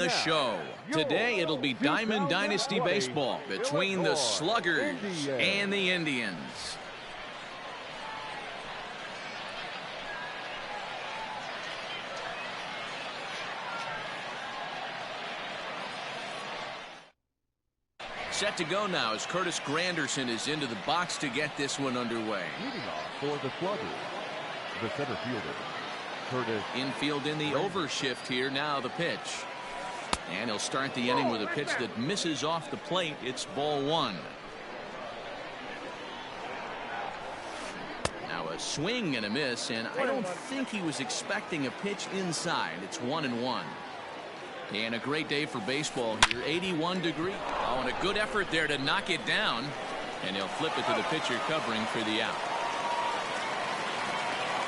The show. Today it'll be Diamond Dynasty Baseball between the Sluggers and the Indians. Set to go now as Curtis Granderson is into the box to get this one underway. Leading off for the Sluggers, the center fielder, Curtis. Infield in the overshift here. Now the pitch. And he'll start the inning with a pitch that misses off the plate. It's ball one. Now a swing and a miss, and I don't think he was expecting a pitch inside. It's 1-1. And a great day for baseball here. 81 degrees. Oh, and a good effort there to knock it down. And he'll flip it to the pitcher covering for the out.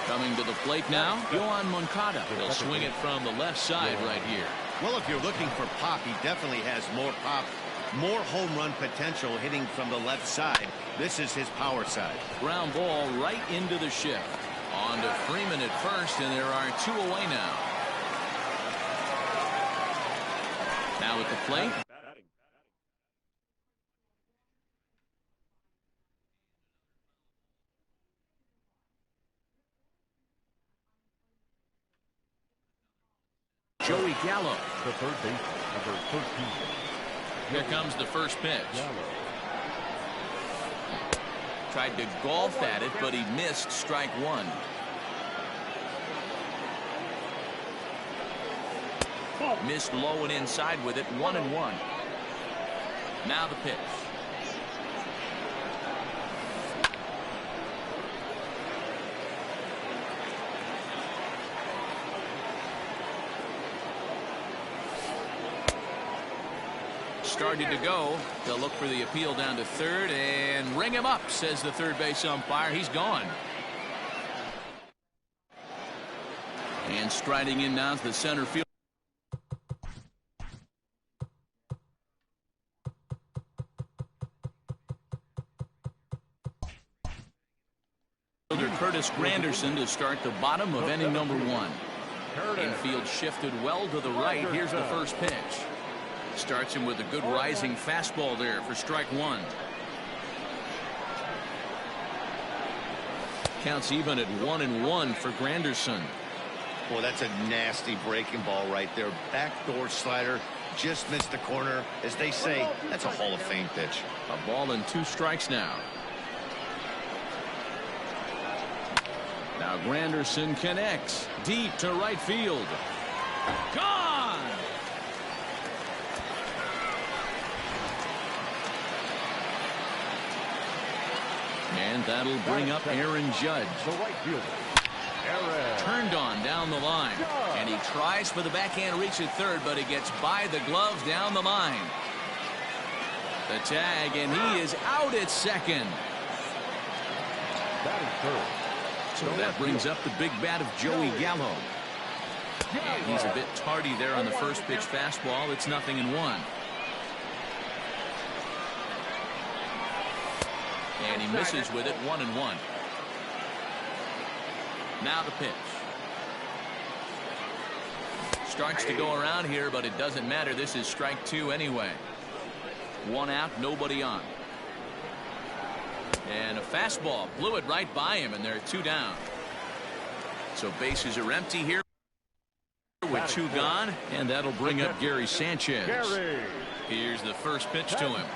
Coming to the plate now, Yohan Moncada. He'll swing it from the left side right here. Well, if you're looking for pop, he definitely has more pop, more home run potential hitting from the left side. This is his power side. Ground ball right into the shift. On to Freeman at first, and there are two away now. Now at the plate. Joey Gallo. The third baseman, number 13. Here comes the first pitch. Gallo. Tried to golf at it, but he missed strike one. Missed low and inside with it. 1-1. Now the pitch. Started to go. They'll look for the appeal down to third and ring him up, says the third base umpire. He's gone. And striding in now to the center field. Curtis Granderson to start the bottom of inning number one. Infield shifted well to the right. Here's the first pitch. Starts him with a good rising fastball there for strike one. Counts even at 1-1 for Granderson. Well, that's a nasty breaking ball right there. Backdoor slider, just missed the corner. As they say, that's a Hall of Fame pitch. A ball and 2 strikes now. Now Granderson connects deep to right field. Gone! And that'll bring up Aaron Judge. The right fielder, Aaron. Turned on down the line. And he tries for the backhand reach at third, but he gets by the gloves down the line. The tag, and he is out at second. That is third. So that brings up the big bat of Joey Gallo. And he's a bit tardy there on the first pitch fastball. It's 0-1. And he misses with it. 1-1. Now the pitch. Starts to go around here, but it doesn't matter. This is strike 2 anyway. 1 out, nobody on. And a fastball blew it right by him, and there are 2 down. So bases are empty here with 2 gone, and that'll bring up Gary Sanchez. Here's the first pitch to him.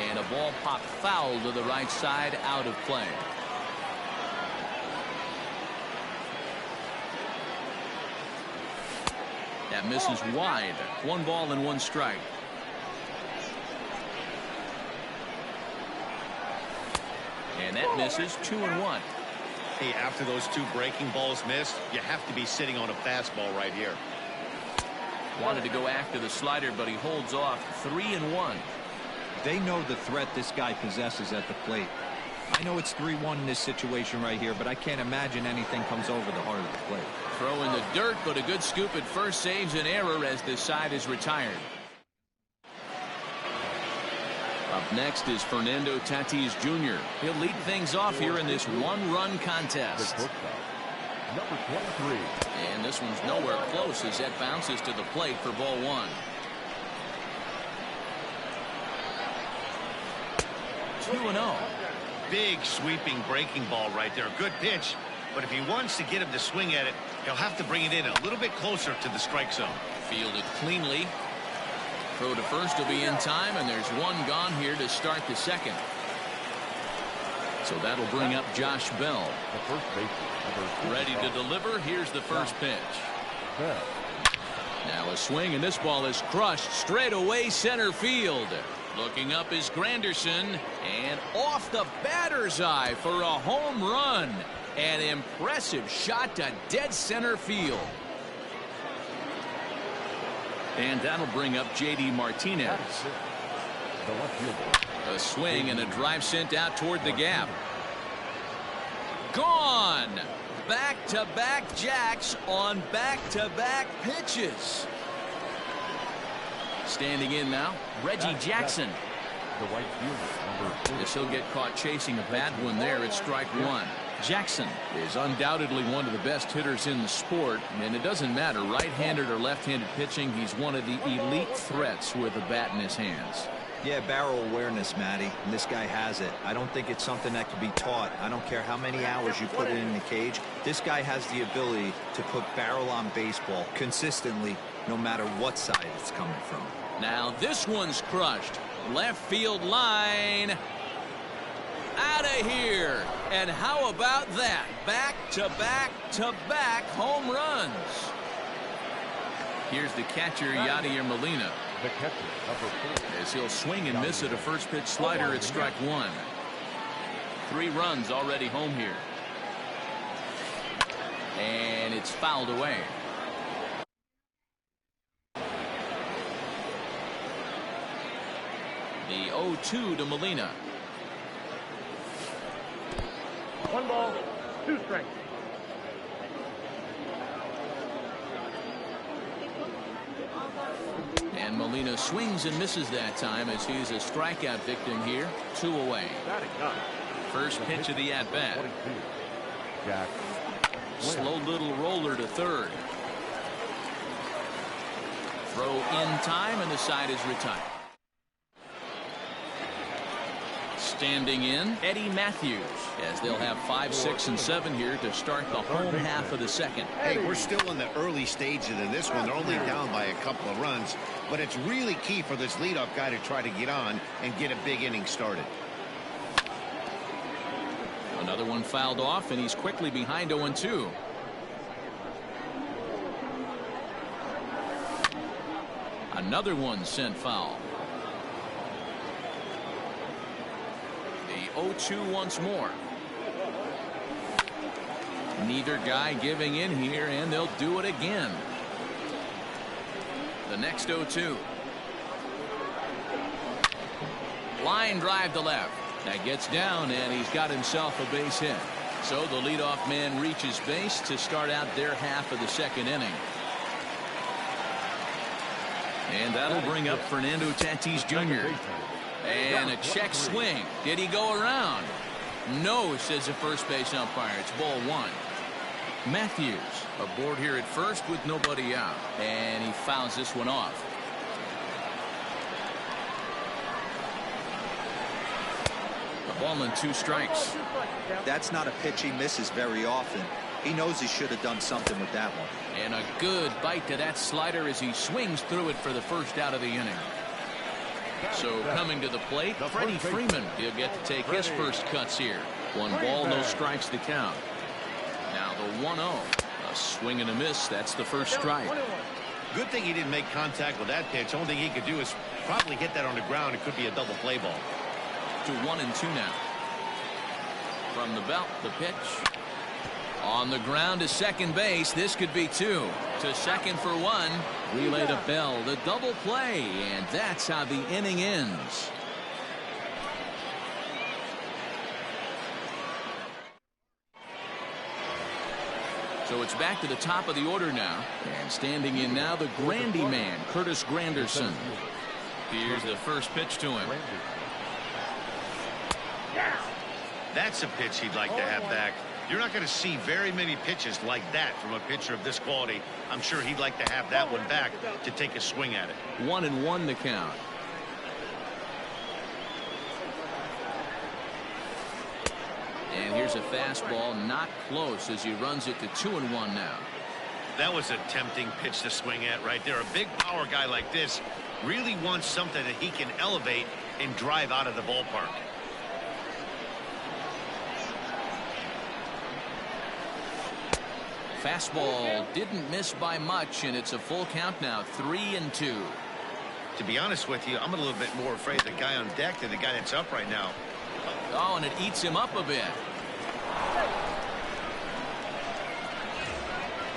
And a ball popped foul to the right side, out of play. That misses wide. 1 ball and 1 strike. And that misses. 2-1. Hey, after those 2 breaking balls missed, you have to be sitting on a fastball right here. Wanted to go after the slider, but he holds off. 3-1. They know the threat this guy possesses at the plate. I know it's 3-1 in this situation right here, but I can't imagine anything comes over the heart of the plate. Throw in the dirt, but a good scoop at first saves an error as this side is retired. Up next is Fernando Tatis Jr. He'll lead things off here in this 1-run contest. Number 23. And this one's nowhere close as that bounces to the plate for ball one. 2-0. Big sweeping breaking ball right there. Good pitch. But if he wants to get him to swing at it, he'll have to bring it in a little bit closer to the strike zone. Fielded cleanly. Throw to first will be in time, and there's one gone here to start the second. So that'll bring up Josh Bell. The first baseman. Ready to deliver. Here's the first pitch. Now a swing, and this ball is crushed straight away center field. Looking up is Granderson, and off the batter's eye for a home run. An impressive shot to dead center field. And that'll bring up J.D. Martinez. The left fielder. A swing and a drive sent out toward the gap. Gone. Back-to-back jacks on back-to-back pitches. Standing in now, Reggie Jackson. The right fielder. Number 4. Guess he'll get caught chasing a bad one there at strike one. Jackson is undoubtedly one of the best hitters in the sport, and it doesn't matter right-handed or left-handed pitching. He's one of the elite threats with a bat in his hands. Yeah, barrel awareness, Matty, and this guy has it. I don't think it's something that can be taught. I don't care how many hours you put it in the cage. This guy has the ability to put barrel on baseball consistently, no matter what side it's coming from. Now this one's crushed. Left field line. Out of here. And how about that? Back-to-back-to-back home runs. Here's the catcher, Yadier Molina. The catcher, number 4. As he'll swing and miss at a first pitch slider at strike one. 3 runs already home here. And it's fouled away. The 0-2 to Molina. 1 ball, 2 strikes. And Molina swings and misses that time as he's a strikeout victim here. 2 away. First pitch of the at-bat. Jack. Slow little roller to third. Throw in time, and the side is retired. Standing in, Eddie Matthews, as they'll have 5, 6, and 7 here to start the home half of the second. Hey, we're still in the early stages of this one. They're only down by a couple of runs, but it's really key for this leadoff guy to try to get on and get a big inning started. Another one fouled off, and he's quickly behind 0-2. Another one sent foul. The 0-2 once more. Neither guy giving in here, and they'll do it again. The next 0-2. Line drive to left. That gets down, and he's got himself a base hit. So the leadoff man reaches base to start out their half of the second inning. And that'll bring up Fernando Tatis Jr. And a check swing. Did he go around? No, says the first base umpire. It's ball 1. Matthews aboard here at first with nobody out. And he fouls this one off. A ball and 2 strikes. That's not a pitch he misses very often. He knows he should have done something with that one. And a good bite to that slider as he swings through it for the first out of the inning. So coming to the plate, Freddie Freeman. He'll get to take his first cuts here. 1 ball, no strikes to count. Now the 1-0. A swing and a miss. That's the first strike. Good thing he didn't make contact with that pitch. Only thing he could do is probably hit that on the ground. It could be a double play ball. To 1-2 now. From the belt, the pitch. On the ground to second base. This could be 2. To second for 1. Relay to Bell. The double play. And that's how the inning ends. So it's back to the top of the order now. And standing in now, the Grandy man, Curtis Granderson. Here's the first pitch to him. That's a pitch he'd like to have back. You're not going to see very many pitches like that from a pitcher of this quality. I'm sure he'd like to have that one back to take a swing at it. 1-1 the count. And here's a fastball, not close, as he runs it to 2-1 now. That was a tempting pitch to swing at right there. A big power guy like this really wants something that he can elevate and drive out of the ballpark. Fastball didn't miss by much, and it's a full count now, 3-2. To be honest with you, I'm a little bit more afraid of the guy on deck than the guy that's up right now. Oh, and it eats him up a bit.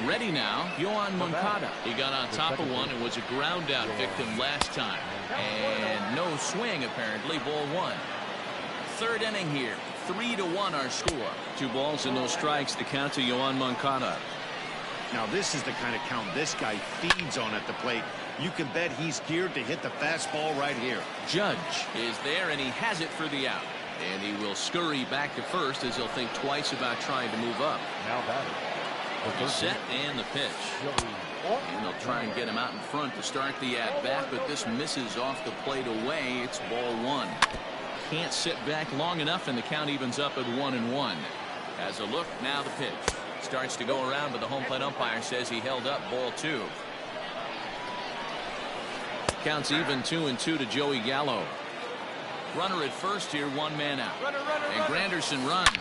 Ready now, Yoan Moncada. He got on top of one and was a ground out victim last time. And no swing, apparently. Ball one. Third inning here. 3-1 our score. 2 balls and no strikes. The count to Yoan Moncada. Now this is the kind of count this guy feeds on at the plate. You can bet he's geared to hit the fastball right here. Judge is there, and he has it for the out. And he will scurry back to first as he'll think twice about trying to move up. Now batting. He's set and the pitch. And they'll try and get him out in front to start the at-bat, but this misses off the plate away. It's ball one. Can't sit back long enough, and the count evens up at 1-1. As a look, now the pitch. Starts to go around, but the home plate umpire says he held up ball two. Counts even 2-2 to Joey Gallo. Runner at first here, 1 man out. And Granderson runs.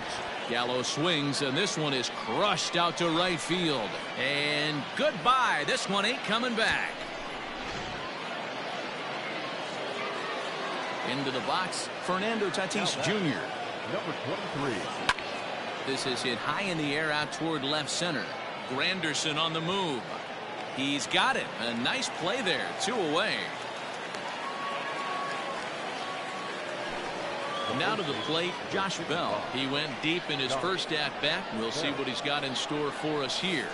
Gallo swings, and this one is crushed out to right field. And goodbye. This one ain't coming back. Into the box, Fernando Tatis Jr. Number 23. This is hit high in the air out toward left center. Granderson on the move. He's got it. A nice play there. 2 away. Now to the plate, Josh Bell. He went deep in his first at-bat. We'll see what he's got in store for us here.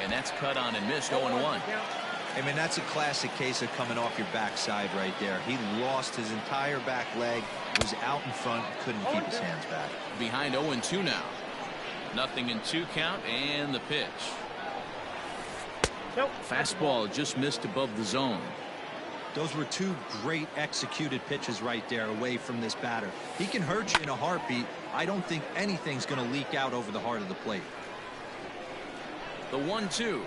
And that's cut on and missed. 0-1. I mean, that's a classic case of coming off your backside right there. He lost his entire back leg, was out in front, couldn't keep his hands back. Behind 0-2 now. 0-2 count, and the pitch. Fastball just missed above the zone. Those were 2 great executed pitches right there away from this batter. He can hurt you in a heartbeat. I don't think anything's going to leak out over the heart of the plate. The 1-2.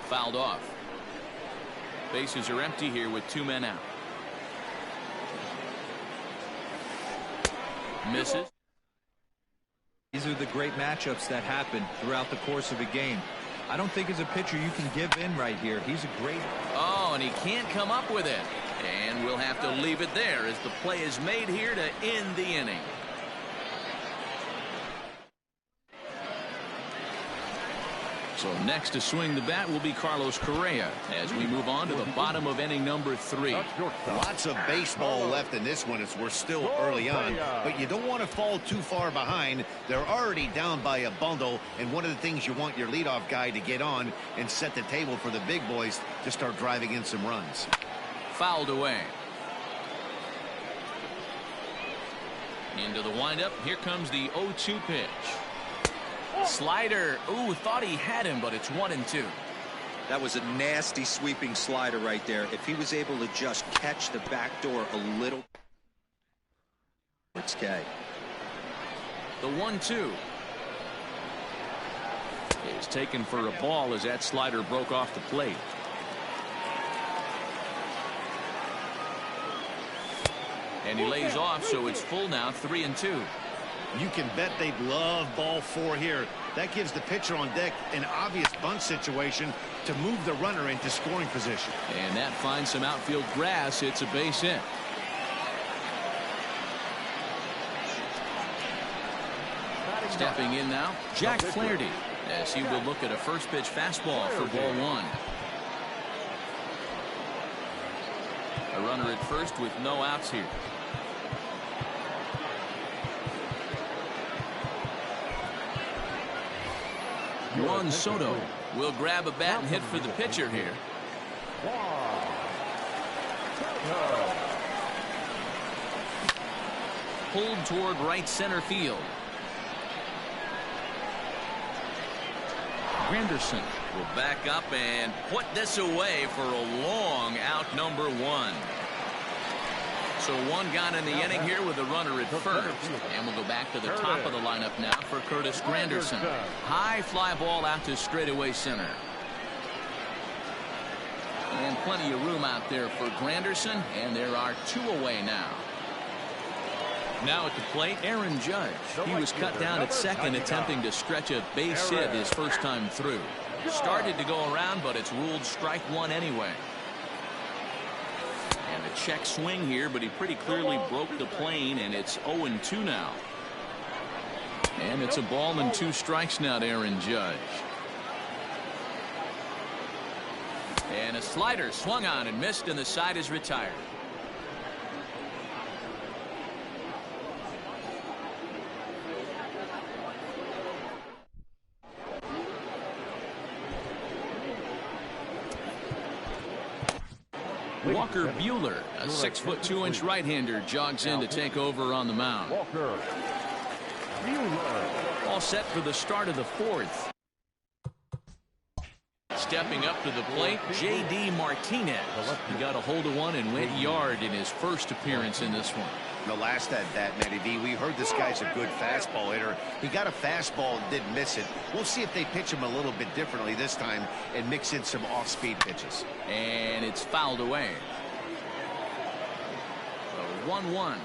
Fouled off. Bases are empty here with 2 men out. Misses. These are the great matchups that happen throughout the course of a game. I don't think as a pitcher you can give in right here. He's a great... Oh, and he can't come up with it. And we'll have to leave it there as the play is made here to end the inning. So next to swing the bat will be Carlos Correa as we move on to the bottom of inning number 3. Lots of baseball left in this one as we're still early on, but you don't want to fall too far behind. They're already down by a bundle, and one of the things you want your leadoff guy to get on and set the table for the big boys to start driving in some runs. Fouled away. Into the windup. Here comes the 0-2 pitch. Slider. Ooh, thought he had him, but it's 1-2. That was a nasty sweeping slider right there. If he was able to just catch the back door a little. It's K. The 1-2 is taken for a ball as that slider broke off the plate. And he lays off, so it's full now, 3-2. You can bet they'd love ball 4 here. That gives the pitcher on deck an obvious bunt situation to move the runner into scoring position. And that finds some outfield grass. It's a base hit. Stepping in now, Jack Flaherty, as he will look at a first pitch fastball for ball 1. A runner at first with no outs here. Juan Soto will grab a bat and hit for the pitcher here. pulled toward right center field. Granderson will back up and put this away for a long out, number 1. So one gone in the inning here with a runner at first. And we'll go back to the top of the lineup now for Curtis Granderson. High fly ball out to straightaway center. And plenty of room out there for Granderson, and there are 2 away now. Now at the plate, Aaron Judge. He was cut down at second, attempting to stretch a base hit his first time through. Started to go around, but it's ruled strike 1 anyway. And a check swing here, but he pretty clearly broke the plane, and it's 0-2 now. And it's a ball and 2 strikes now to Aaron Judge. And a slider swung on and missed, and the side is retired. Walker Buehler, a 6'2" right-hander, jogs in to take over on the mound. Walker Buehler. All set for the start of the 4th. Stepping up to the plate, J.D. Martinez. He got a hold of one and went yard in his first appearance in this one. The last at bat, Matty D, we heard this guy's a good fastball hitter. He got a fastball and didn't miss it. We'll see if they pitch him a little bit differently this time and mix in some off-speed pitches. And it's fouled away. So 1-1.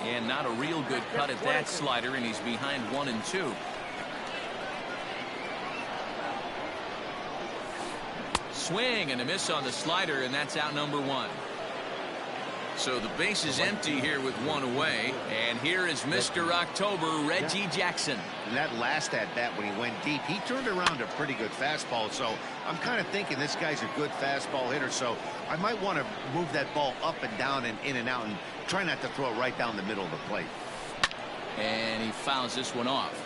And not a real good cut at that slider, and he's behind 1-2. Swing and a miss on the slider, and that's out, number 1. So the base is empty here with 1 away, and here is Mr. October, Reggie Jackson. And that last at bat when he went deep, he turned around a pretty good fastball. So I'm kind of thinking this guy's a good fastball hitter, so I might want to move that ball up and down and in and out and try not to throw it right down the middle of the plate. And he fouls this one off.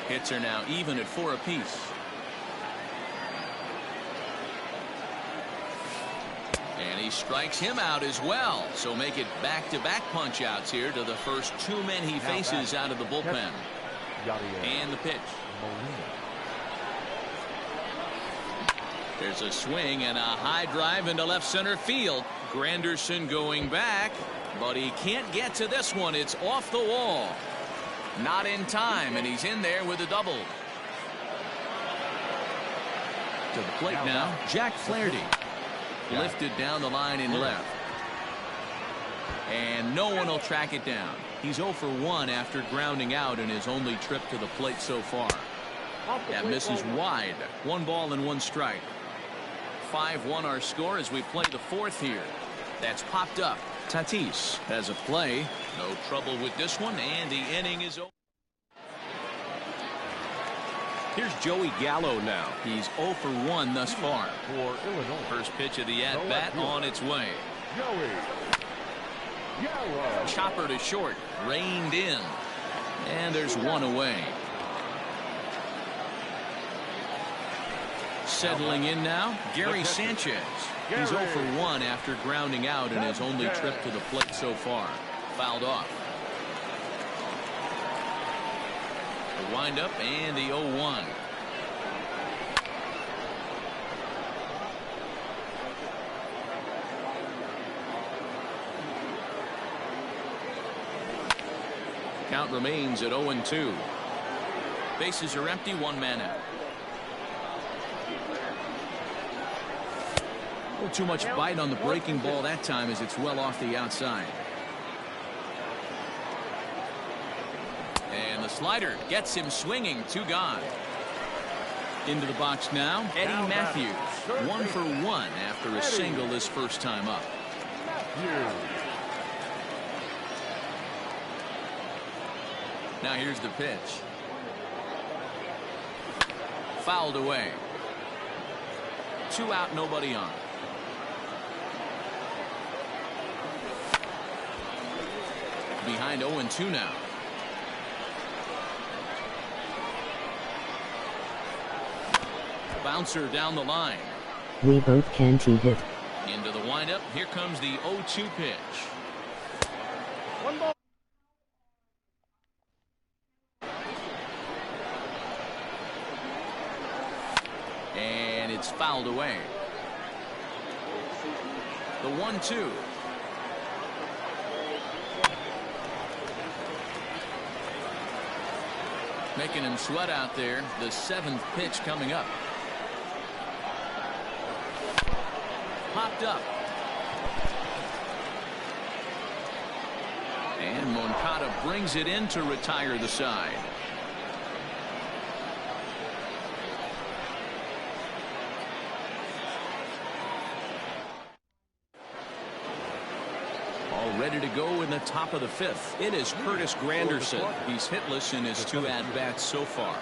Hits are now even at 4 apiece. And he strikes him out as well. So make it back-to-back punch-outs here to the first 2 men he faces out of the bullpen. And the pitch. There's a swing and a high drive into left center field. Granderson going back, but he can't get to this one. It's off the wall. Not in time, and he's in there with a double. To the plate now, Jack Flaherty. Lifted down the line in left. And no one will track it down. He's 0 for 1 after grounding out in his only trip to the plate so far. That misses wide. 1 ball and 1 strike. 5-1 our score as we play the 4th here. That's popped up. Tatis has a play. No trouble with this one, and the inning is over. Here's Joey Gallo now. He's 0 for 1 thus far. For Illinois. First pitch of the at-bat on its way. Joey Gallo. Chopper to short. Reined in. And there's 1 away. Settling in now, Gary Sanchez. He's 0 for 1 after grounding out in his only trip to the plate so far. Fouled off. The windup and the 0-1. Count remains at 0-2. Bases are empty, 1 man out. A little too much bite on the breaking ball that time as it's well off the outside. And the slider gets him swinging. 2 gone. Into the box now, Eddie Matthews. 1 for 1 after a single his first time up. Now here's the pitch. Fouled away. 2 out, nobody on. Behind 0-2 now. Bouncer down the line. We both can't hit. Into the windup. Here comes the 0-2 pitch. 1 ball. And it's fouled away. The 1-2. Making him sweat out there. The 7th pitch coming up. Popped up. And Moncada brings it in to retire the side. All ready to go in the top of the 5th. It is Curtis Granderson. He's hitless in his 2 at-bats so far.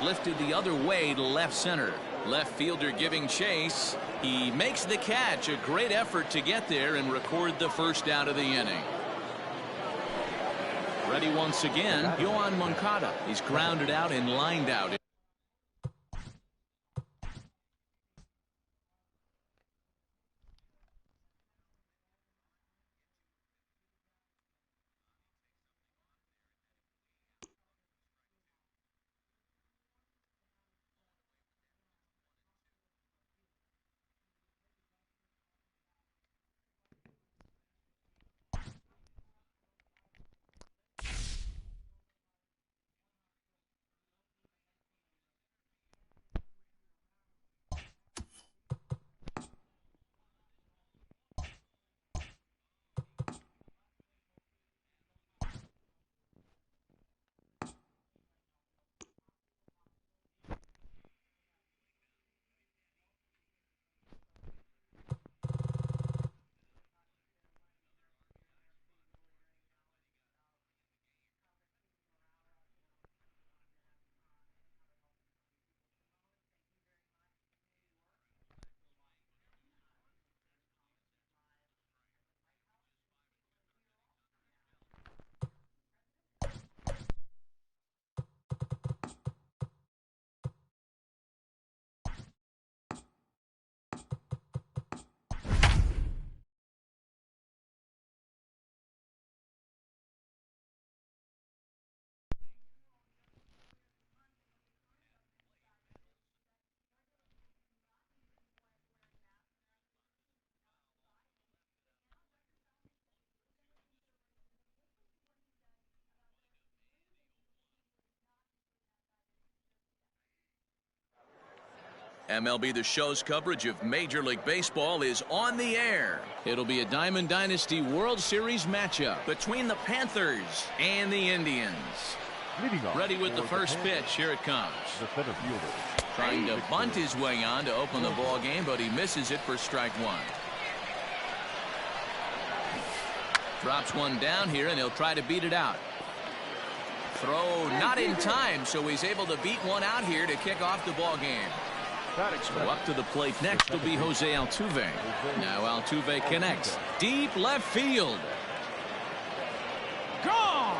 Lifted the other way to left center. Left fielder giving chase. He makes the catch. A great effort to get there and record the first out of the inning. Ready once again, Yoan Moncada. He's grounded out and lined out. MLB The Show's coverage of Major League Baseball is on the air. It'll be a Diamond Dynasty World Series matchup between the Panthers and the Indians. Ready with the first pitch. Here it comes. Trying to bunt his way on to open the ball game, but he misses it for strike 1. Drops one down here, and he'll try to beat it out. Throw not in time, so he's able to beat one out here to kick off the ball game. So up to the plate next will be Jose Altuve. Now Altuve connects. Deep left field. Gone!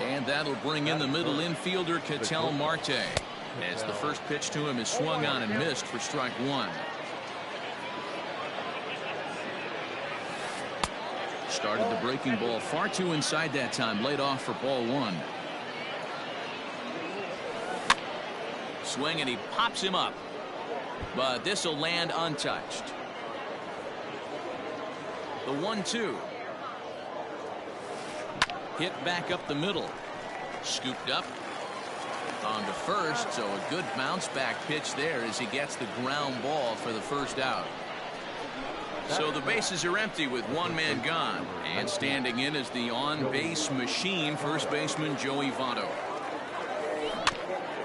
And that'll bring in the middle infielder Ketel Marte, as the first pitch to him is swung on and missed for strike 1. Started the breaking ball far too inside that time. Laid off for ball 1. Swing, and he pops him up. But this will land untouched. The 1-2. Hit back up the middle. Scooped up on to first, so a good bounce back pitch there as he gets the ground ball for the first out. So the bases are empty with one man gone, and standing in is the on-base machine, first baseman Joey Votto.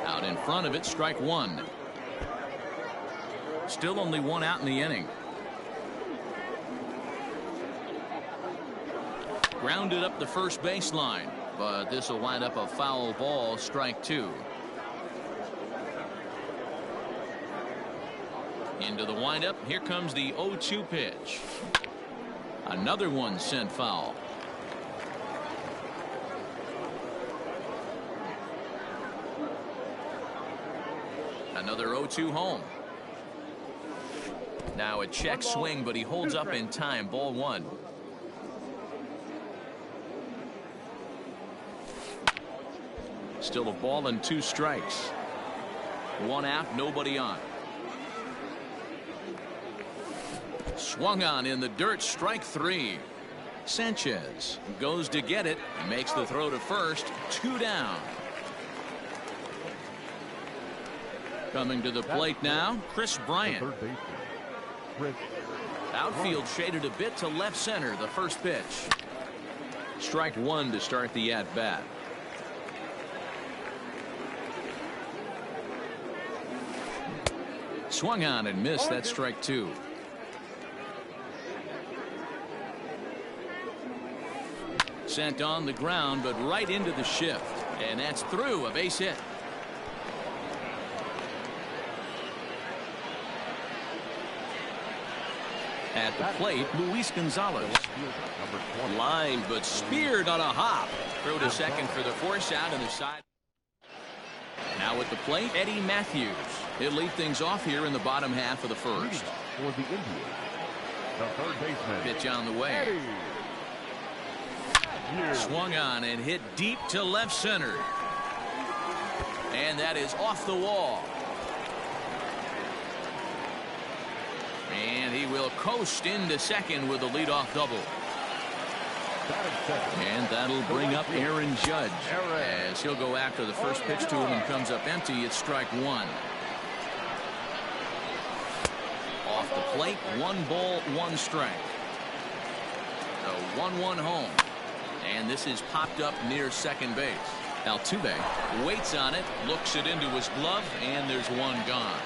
Out in front of it, strike 1. Still only one out in the inning. Grounded up the first baseline, but this will wind up a foul ball, strike 2. Into the windup. Here comes the 0-2 pitch. Another one sent foul. Another 0-2 home. Now a check swing, but he holds up in time. Ball one. Still a ball and 2 strikes. One out, nobody on. Swung on in the dirt, strike 3. Sanchez goes to get it, makes the throw to first. 2 down. Coming to the plate now, Chris Bryant. Outfield shaded a bit to left center. The first pitch. Strike 1 to start the at bat. Swung on and missed. That's strike 2. Sent on the ground, but right into the shift, and that's through. A base hit. At the plate, Luis Gonzalez. Lined but speared on a hop. Throw to second for the force out and the side. Now at the plate, Eddie Matthews. He'll lead things off here in the bottom half of the first. For the Indians, the third baseman. Pitch on the way. Swung on and hit deep to left center. And that is off the wall. And he will coast into second with a leadoff double. And that'll bring up Aaron Judge as he'll go after the first pitch to him and comes up empty. It's strike 1. Off the plate, 1 ball, 1 strike. The 1-1 home. And this is popped up near second base. Altuve waits on it, looks it into his glove, and there's 1 gone.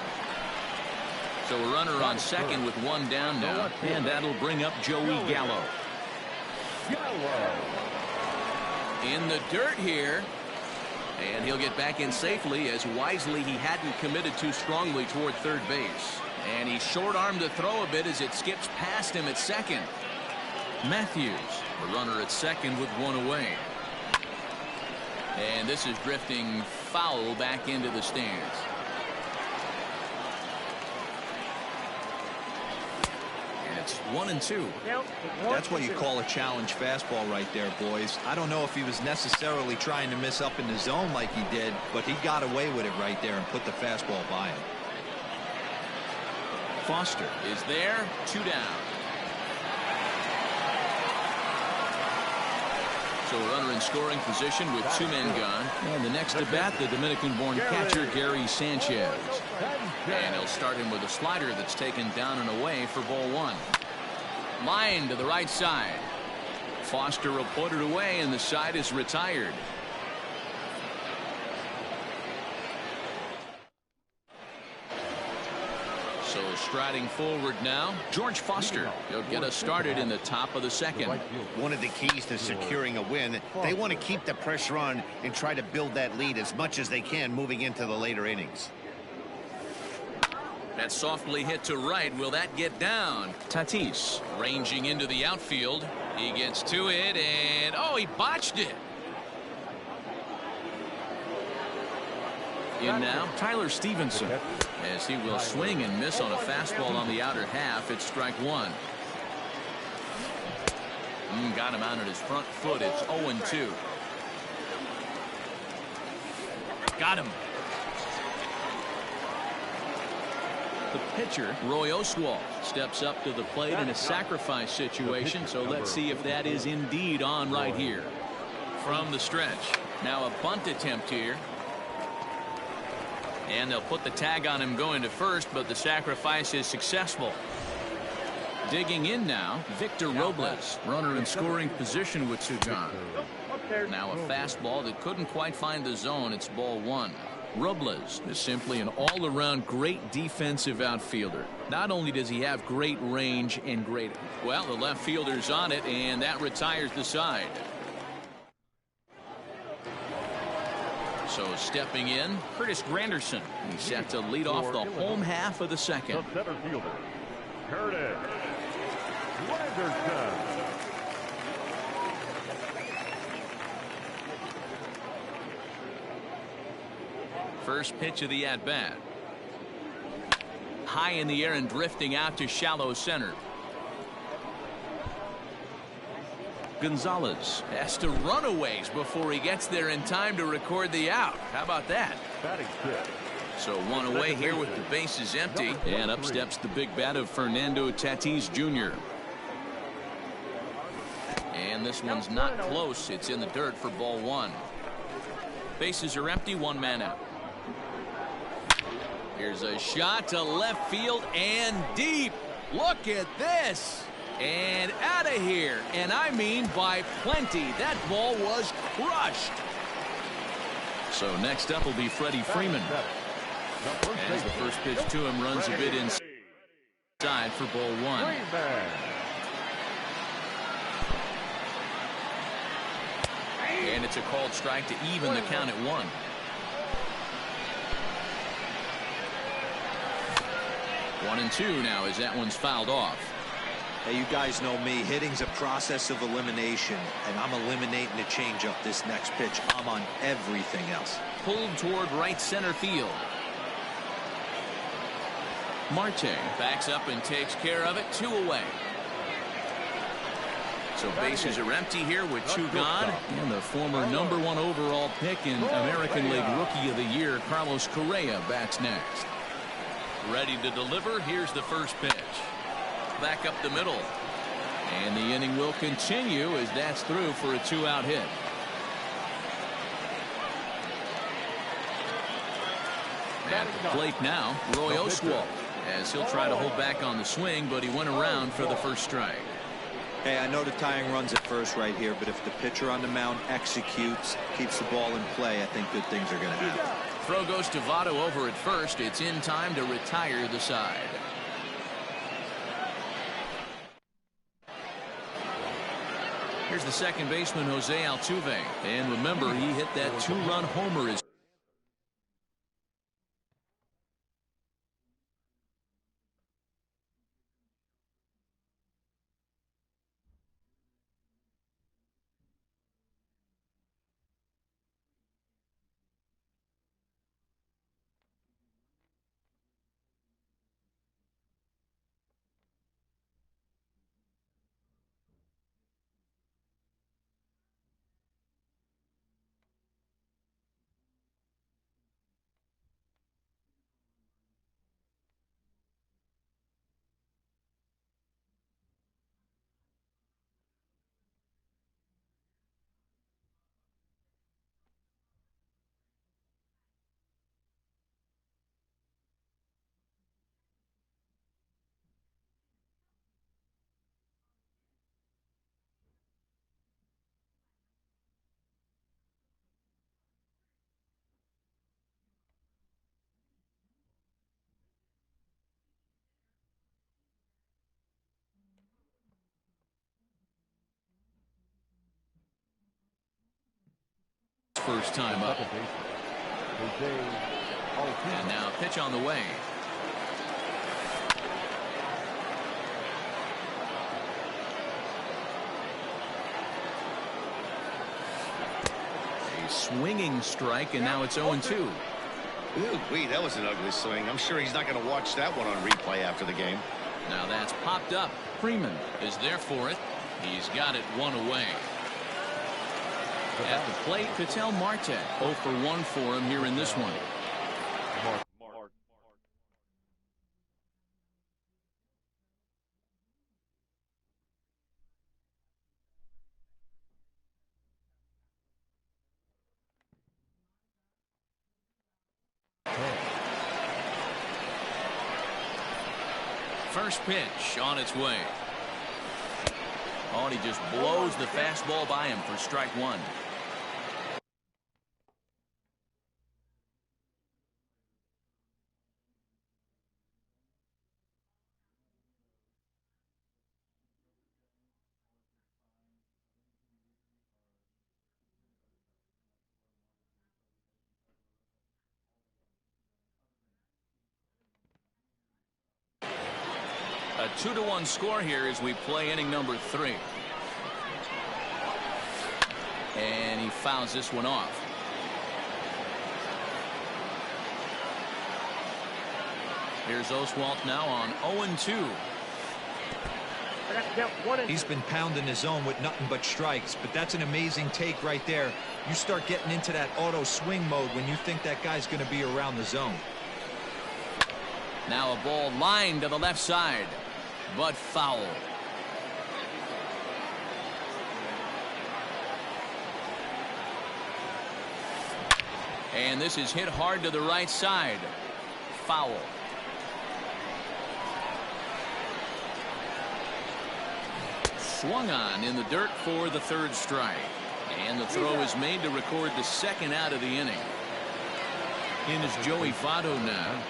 So a runner on second with 1 down now, and that'll bring up Joey Gallo. In the dirt here, and he'll get back in safely as wisely he hadn't committed too strongly toward third base. And he short-armed the throw a bit as it skips past him at second. Matthews, the runner at second with 1 away. And this is drifting foul back into the stands. And it's 1-2. That's what you call a challenge fastball right there, boys. I don't know if he was necessarily trying to miss up in the zone like he did, but he got away with it right there and put the fastball by him. Foster is there. 2 down. So a runner in scoring position with 2 men gone. And the next at bat, the Dominican-born catcher Gary Sanchez. And he'll start him with a slider that's taken down and away for ball 1. Line to the right side. Foster will put it away, and the side is retired. So striding forward now, George Foster. He'll get us started in the top of the second. One of the keys to securing a win, they want to keep the pressure on and try to build that lead as much as they can moving into the later innings. That's softly hit to right. Will that get down? Tatis ranging into the outfield. He gets to it, and oh, he botched it. In now, Tyler Stevenson, as he will swing and miss on a fastball on the outer half. It's strike 1. Got him out at his front foot. It's 0-2. Got him. The pitcher, Roy Oswalt, steps up to the plate in a sacrifice situation. So let's see if that is indeed on right here. From the stretch. Now a bunt attempt here. And they'll put the tag on him going to first, but the sacrifice is successful. Digging in now, Victor Robles, runner in scoring position with 2 gone. Now a fastball that couldn't quite find the zone. It's ball 1. Robles is simply an all-around great defensive outfielder. Not only does he have great range and great, well, the left fielder's on it, and that retires the side. So stepping in, Curtis Granderson. He's set to lead off the home half of the second. The center fielder, Curtis Granderson. First pitch of the at-bat. high in the air and drifting out to shallow center. Gonzalez has to run a ways before he gets there in time to record the out. How about that? So one away here with the bases empty. And up steps the big bat of Fernando Tatis Jr. And this one's not close. It's in the dirt for ball one. Bases are empty, one man out. Here's a shot to left field and deep. Look at this. And out of here. And I mean by plenty. That ball was crushed. So next up will be Freddie Freeman. As the first pitch to him runs a bit inside for ball one. And it's a called strike to even the count at 1. One and two now as that one's fouled off. Hey, you guys know me. Hitting's a process of elimination, and I'm eliminating the changeup this next pitch. I'm on everything else. Pulled toward right center field. Marte backs up and takes care of it. 2 away. So bases are empty here with 2 gone. And the former #1 overall pick in American League Rookie of the Year, Carlos Correa, bats next. Ready to deliver. Here's the first pitch. Back up the middle. And the inning will continue as that's through for a 2-out hit. At the plate now, Roy Oswalt, as he'll try to hold back on the swing, but he went around for the first strike. Hey, I know the tying runs at first right here, but if the pitcher on the mound executes, keeps the ball in play, I think good things are going to happen. Throw goes to Votto over at first. It's in time to retire the side. Here's the second baseman, Jose Altuve. And remember, he hit that 2-run homer as first time up. And now pitch on the way. A swinging strike, and now it's 0-2. Ooh, wait, that was an ugly swing. I'm sure he's not going to watch that one on replay after the game. Now that's popped up. Freeman is there for it. He's got it 1 away. At the plate, Ketel Marte 0 for 1 for him here in this one. First pitch on its way. Oh, and he just blows the fastball by him for strike 1. A 2-1 score here as we play inning number 3. And he fouls this one off. Here's Oswalt now on 0-2. He's been pounding his zone with nothing but strikes, but that's an amazing take right there. You start getting into that auto swing mode when you think that guy's going to be around the zone. Now a ball lined to the left side, but foul. And this is hit hard to the right side. Foul. Swung on in the dirt for the third strike. And the throw is made to record the second out of the inning. In is Joey Votto now.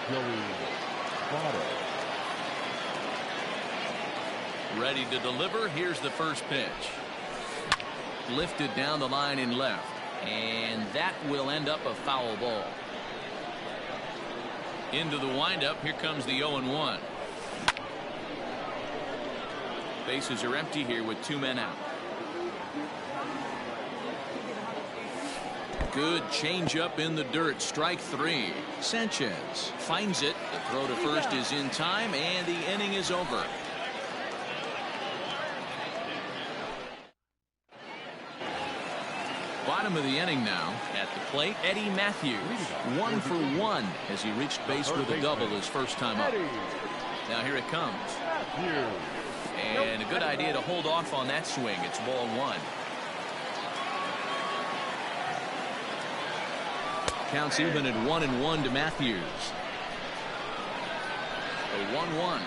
Joey Votto. Ready to deliver. Here's the first pitch. Lifted down the line in left. And that will end up a foul ball. Into the windup. Here comes the 0-1. Bases are empty here with 2 men out. Good changeup in the dirt. Strike 3. Sanchez finds it. The throw to first is in time, and the inning is over. Bottom of the inning now. At the plate, Eddie Matthews. 1 for 1 as he reached base with a double his first time up. Now here it comes. And a good idea to hold off on that swing. It's ball 1. Counts even at 1-1 to Matthews. A 1-1.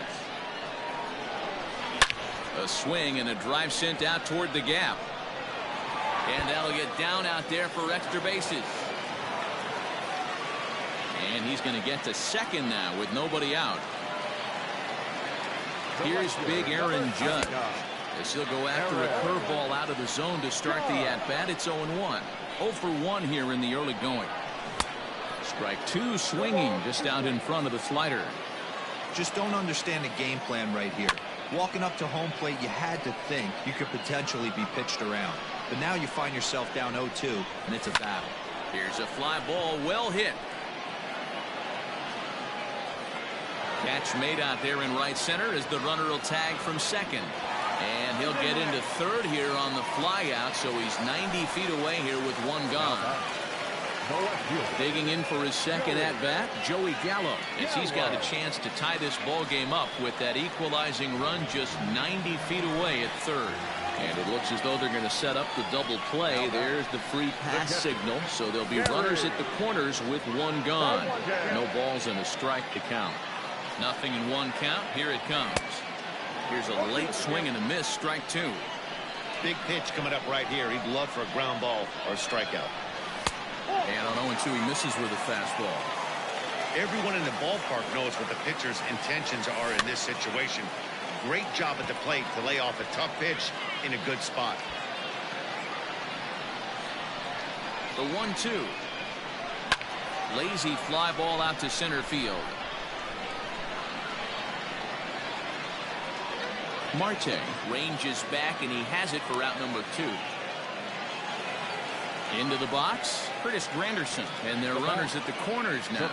A swing and a drive sent out toward the gap. And that'll get down out there for extra bases. And he's going to get to second now with nobody out. Here's big Aaron Judge as he'll go after a curveball out of the zone to start the at-bat. It's 0-1. 0 for 1 here in the early going. Strike 2 swinging just out in front of the slider. Just don't understand the game plan right here. Walking up to home plate, you had to think you could potentially be pitched around. But now you find yourself down 0-2, and it's a battle. Here's a fly ball, well hit. Catch made out there in right center as the runner will tag from second. And he'll get into third here on the fly out, so he's 90 feet away here with 1 gone. Digging in for his second at-bat, Joey Gallo, as he's got a chance to tie this ball game up with that equalizing run just 90 feet away at third. And it looks as though they're going to set up the double play. There's the free pass signal, so there'll be runners at the corners with 1 gone. No balls and a strike to count. Nothing in 1 count. Here it comes. Here's a late swing and a miss. Strike 2. Big pitch coming up right here. He'd love for a ground ball or a strikeout. And on 0-2, he misses with a fastball. Everyone in the ballpark knows what the pitcher's intentions are in this situation. Great job at the plate to lay off a tough pitch in a good spot. The 1-2. Lazy fly ball out to center field. Marte ranges back, and he has it for out number 2. Into the box, Curtis Granderson, and their runners at the corners now.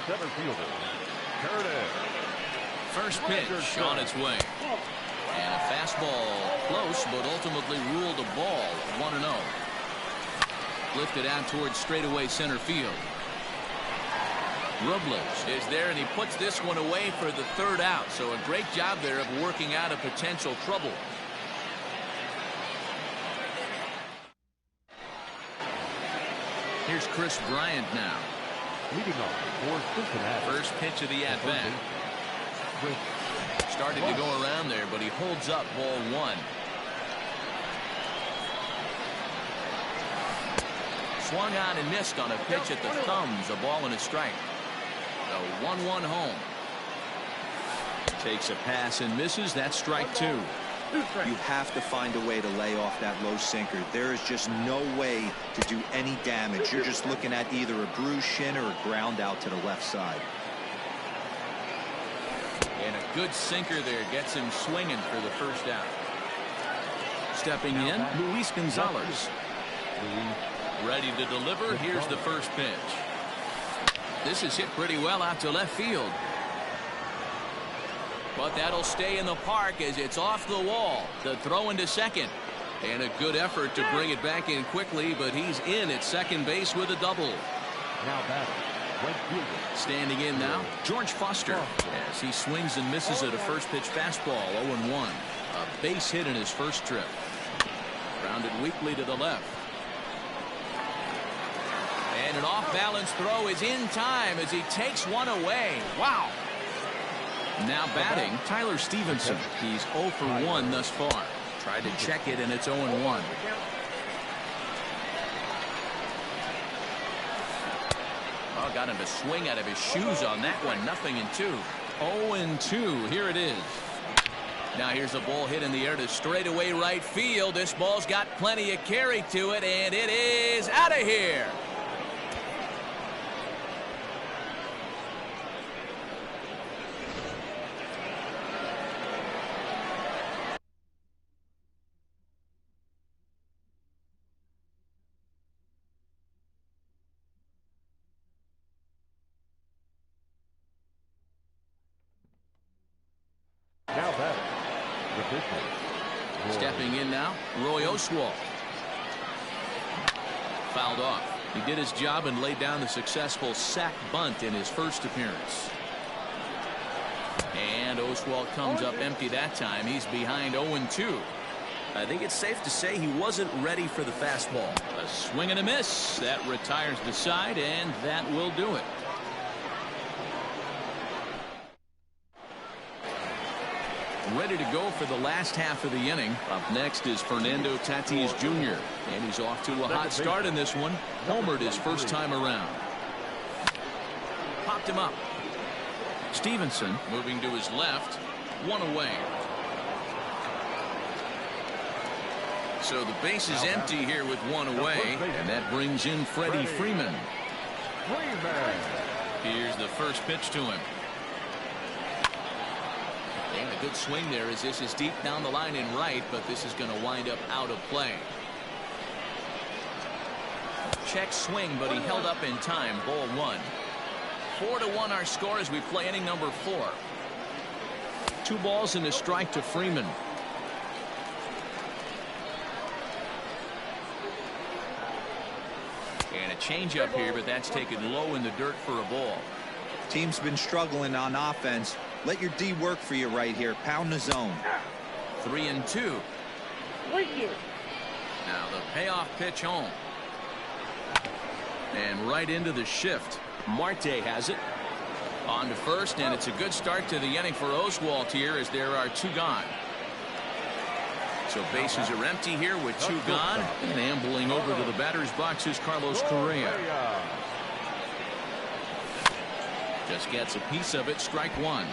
First pitch on its way. And a fastball close, but ultimately ruled a ball. 1-0. Lifted out towards straightaway center field. Robles is there, and he puts this one away for the third out. So a great job there of working out a potential trouble. Here's Chris Bryant now. Leading off for Cincinnati. First pitch of the at-bat. Started to go around there, but he holds up ball 1. Swung on and missed on a pitch at the thumbs. A ball and a strike. The 1-1 home. Takes a pass and misses. That's strike 2. You have to find a way to lay off that low sinker. There is just no way to do any damage. You're just looking at either a bruised shin or a ground out to the left side. And a good sinker there gets him swinging for the first out. Stepping in, Luis Gonzalez. Ready to deliver. Here's the first pitch. This is hit pretty well out to left field. But that'll stay in the park as it's off the wall. The throw into second. And a good effort to bring it back in quickly, but he's in at second base with a double. Now batting, right fielder. Standing in now, George Foster, as he swings and misses at a first pitch fastball, 0-1. A base hit in his first trip. Grounded weakly to the left. And an off-balance throw is in time as he takes one away. Wow. Now batting, Tyler Stevenson. He's 0 for 1 thus far. Tried to check it, and it's 0-1. Oh, got him to swing out of his shoes on that one. 0-2. 0-2. Here it is. Now here's a ball hit in the air to straightaway right field. This ball's got plenty of carry to it, and it is out of here. Now batting, the pitcher. Stepping in now, Roy Oswalt. Fouled off. He did his job and laid down the successful sac bunt in his first appearance. And Oswalt comes up empty that time. He's behind 0-2. I think it's safe to say he wasn't ready for the fastball. A swing and a miss. That retires the side, and that will do it. Ready to go for the last half of the inning. Up next is Fernando Tatis Jr. And he's off to a hot start in this one. Homered his first time around. Popped him up. Stevenson moving to his left. One away. So the base is empty here with one away. And that brings in Freddie Freeman. Here's the first pitch to him. And a good swing there as this is deep down the line in right, but this is going to wind up out of play. Check swing, but he held up in time. Ball one. 4-1 our score as we play inning number 4. 2 balls and a strike to Freeman. And a changeup here, but that's taken low in the dirt for a ball. Team's been struggling on offense. Let your D work for you right here. Pound the zone. 3-2. Now the payoff pitch home. And right into the shift. Marte has it. On to first, and it's a good start to the inning for Oswalt here as there are 2 gone. So bases are empty here with 2 gone. And ambling over to the batter's box is Carlos Correa. Just gets a piece of it. Strike 1.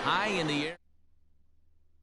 High in the air.